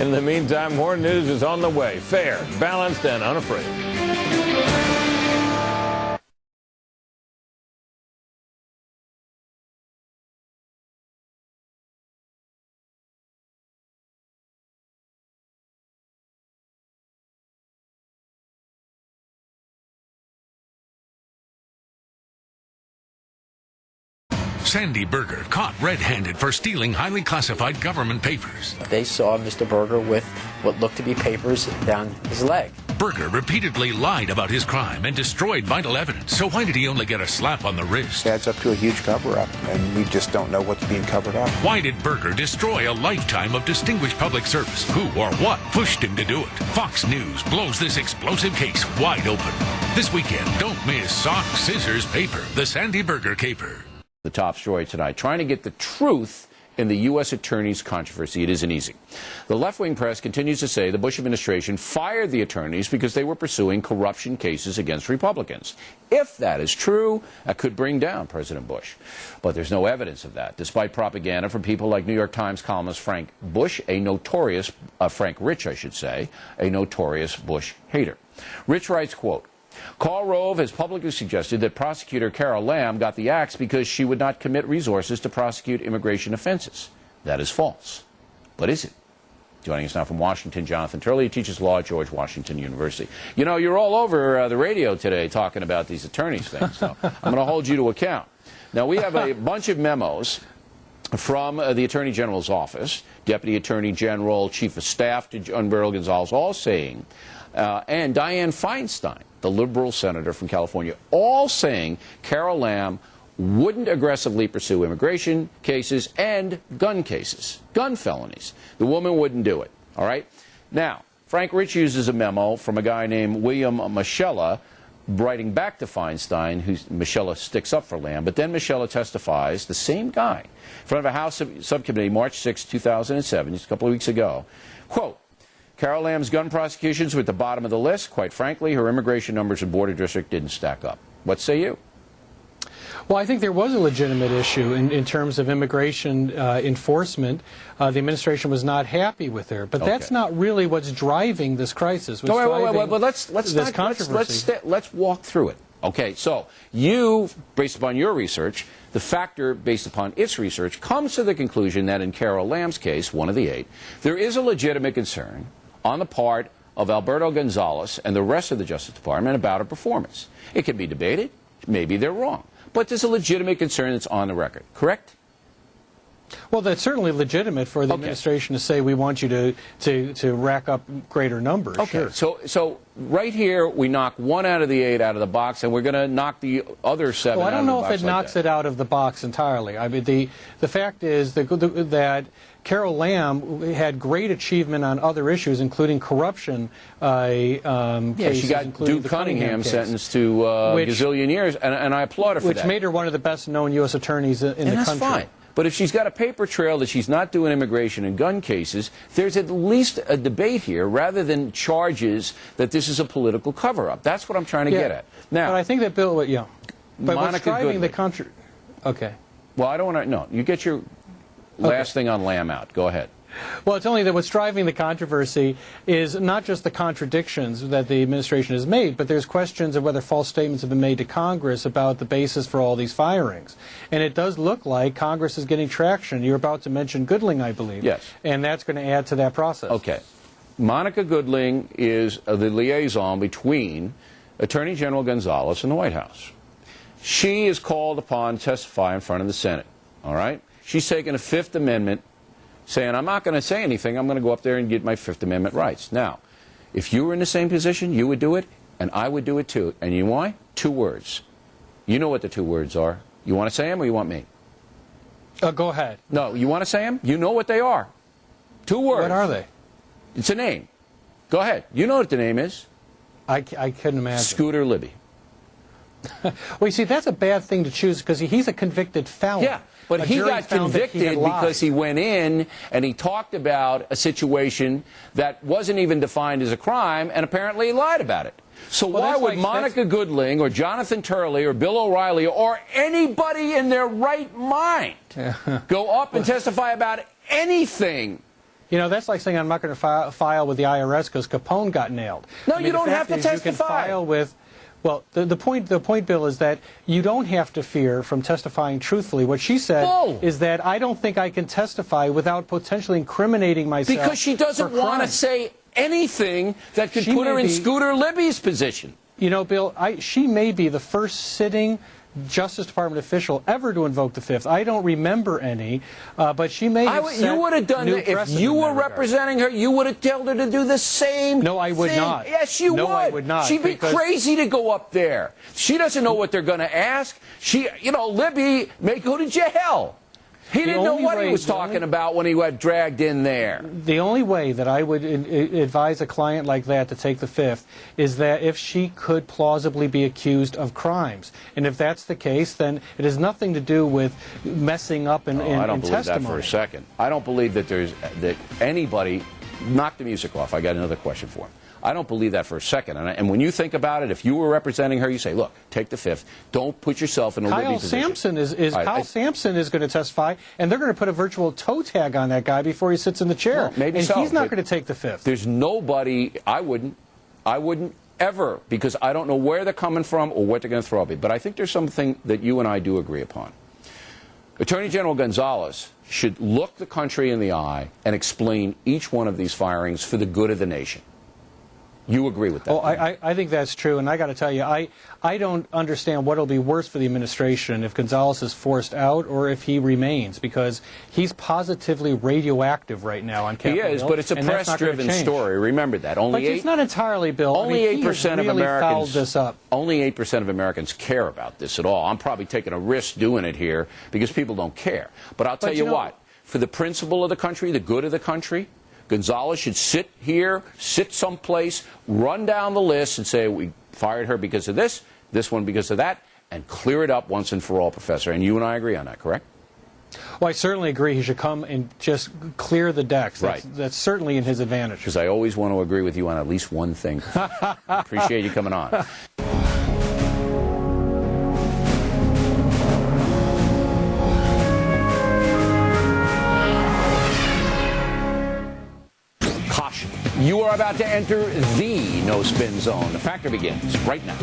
In the meantime, more news is on the way. Fair, balanced, and unafraid. Sandy Berger caught red-handed for stealing highly classified government papers. They saw Mr. Berger with what looked to be papers down his leg. Berger repeatedly lied about his crime and destroyed vital evidence. So why did he only get a slap on the wrist? It adds up to a huge cover-up, and we just don't know what's being covered up. Why did Berger destroy a lifetime of distinguished public service? Who or what pushed him to do it? Fox News blows this explosive case wide open. This weekend, don't miss Sock, Scissors, Paper, the Sandy Berger caper. The top story tonight, trying to get the truth in the U.S. attorneys' controversy. It isn't easy. The left-wing press continues to say the Bush administration fired the attorneys because they were pursuing corruption cases against Republicans. If that is true, that could bring down President Bush. But there's no evidence of that, despite propaganda from people like New York Times columnist Frank Rich, I should say, a notorious Bush hater. Rich writes, quote, Karl Rove has publicly suggested that prosecutor Carol Lam got the axe because she would not commit resources to prosecute immigration offenses. That is false. But is it? Joining us now from Washington, Jonathan Turley, who teaches law at George Washington University. You know, you're all over the radio today talking about these attorneys things, so I'm going to hold you to account. Now, we have a bunch of memos from the Attorney General's office, Deputy Attorney General, Chief of Staff to Umberto Gonzalez, all saying, and Dianne Feinstein, the liberal senator from California, all saying Carol Lam wouldn't aggressively pursue immigration cases and gun cases, gun felonies. The woman wouldn't do it, all right? Now, Frank Rich uses a memo from a guy named William Michella, writing back to Feinstein, who Michella sticks up for Lam, but then Michella testifies, the same guy, in front of a House subcommittee, March 6, 2007, just a couple of weeks ago, quote, Carol Lam's gun prosecutions were at the bottom of the list. Quite frankly, her immigration numbers in border district didn't stack up. What say you? Well, I think there was a legitimate issue in terms of immigration enforcement. The administration was not happy with her, but that's not really what's driving this crisis. Wait, let's walk through it. Okay, so you, based upon your research, the factor based upon its research, comes to the conclusion that in Carol Lam's case, one of the 8, there is a legitimate concern on the part of Alberto Gonzalez and the rest of the Justice Department about her performance. It can be debated. Maybe they're wrong. But there's a legitimate concern that's on the record, correct? Well, that's certainly legitimate for the administration to say we want you to rack up greater numbers. Okay, sure. So right here we knock 1 out of the 8 out of the box, and we're going to knock the other 7 out of the box. Well, I don't know if it knocks it out of the box entirely. I mean, the fact is that Carol Lam had great achievement on other issues, including corruption cases. She got Duke Cunningham sentenced to a gazillion years, and I applaud her for that. Which made her one of the best-known U.S. attorneys in the country. That's fine. But if she's got a paper trail that she's not doing immigration and gun cases, there's at least a debate here rather than charges that this is a political cover-up. That's what I'm trying to get at. Now, but I think that Bill, but what's driving the country? Okay. Well, I don't want to. No, you get your last thing on Lam out. Go ahead. Well, it's only that what's driving the controversy is not just the contradictions that the administration has made, but there's questions of whether false statements have been made to Congress about the basis for all these firings. And it does look like Congress is getting traction. You're about to mention Goodling, I believe. Yes. And that's going to add to that process. Okay. Monica Goodling is the liaison between Attorney General Gonzalez and the White House. She is called upon to testify in front of the Senate. All right? She's taken a Fifth Amendment saying, I'm not going to say anything, I'm going to go up there and get my Fifth Amendment rights. Now, if you were in the same position, you would do it, and I would do it too. And you know why? 2 words. You know what the 2 words are. You want to say them or you want me? Go ahead. No, you want to say them? You know what they are. 2 words. What are they? It's a name. Go ahead. You know what the name is. I couldn't imagine. Scooter Libby. Well, you see, that's a bad thing to choose because he's a convicted felon. Yeah. But he got convicted because he went in and he talked about a situation that wasn't even defined as a crime, and apparently he lied about it. So why would Monica Goodling or Jonathan Turley or Bill O'Reilly or anybody in their right mind go up and testify about anything You know, that's like saying I'm not going to file with the IRS because Capone got nailed. No, I mean, you don't have to You can testify. file with. Well, the point, Bill, is that you don't have to fear from testifying truthfully. What she said is that I don't think I can testify without potentially incriminating myself. Because she doesn't want to say anything that could put her in Scooter Libby's position. You know, Bill, she may be the first sitting Justice Department official ever to invoke the Fifth. I don't remember any, but she may have You would have done that if you were representing her. You would have told her to do the same. No, I would thing. not. Yes, you would. No, I would not. She'd be crazy to go up there. She doesn't know what they're going to ask. Libby may go to jail. He didn't know what he was talking about when he got dragged in there. The only way that I would advise a client like that to take the Fifth is that if she could plausibly be accused of crimes. And if that's the case, then it has nothing to do with messing up in testimony. I don't believe that for a second. I don't believe that anybody... Knock the music off. I got another question for him. I don't believe that for a second. And when you think about it, if you were representing her, you say, look, take the Fifth. Don't put yourself in a Libby position. Kyle Sampson is going to testify, and they're going to put a virtual toe tag on that guy before he sits in the chair. Well, maybe and so, he's not going to take the Fifth. There's nobody... I wouldn't ever, because I don't know where they're coming from or what they're going to throw at me. But I think there's something that you and I do agree upon. Attorney General Gonzalez should look the country in the eye and explain each one of these firings for the good of the nation. You agree with that? Well, I think that's true, and I got to tell you, I don't understand what will be worse for the administration if Gonzalez is forced out or if he remains, because he's positively radioactive right now on Capitol Hill. He is, but it's a press-driven story. Remember that. But it's not entirely, Bill. Only 8% of Americans. Fouled this up. Only 8% of Americans care about this at all. I'm probably taking a risk doing it here because people don't care. But I'll tell you what, for the principle of the country, the good of the country, Gonzalez should sit here, sit someplace, run down the list and say, we fired her because of this one because of that, and clear it up once and for all, Professor. And you and I agree on that, correct? Well, I certainly agree he should come and just clear the decks. That's certainly in his advantage. Because I always want to agree with you on at least one thing. Appreciate you coming on. You are about to enter the no-spin zone. The factor begins right now.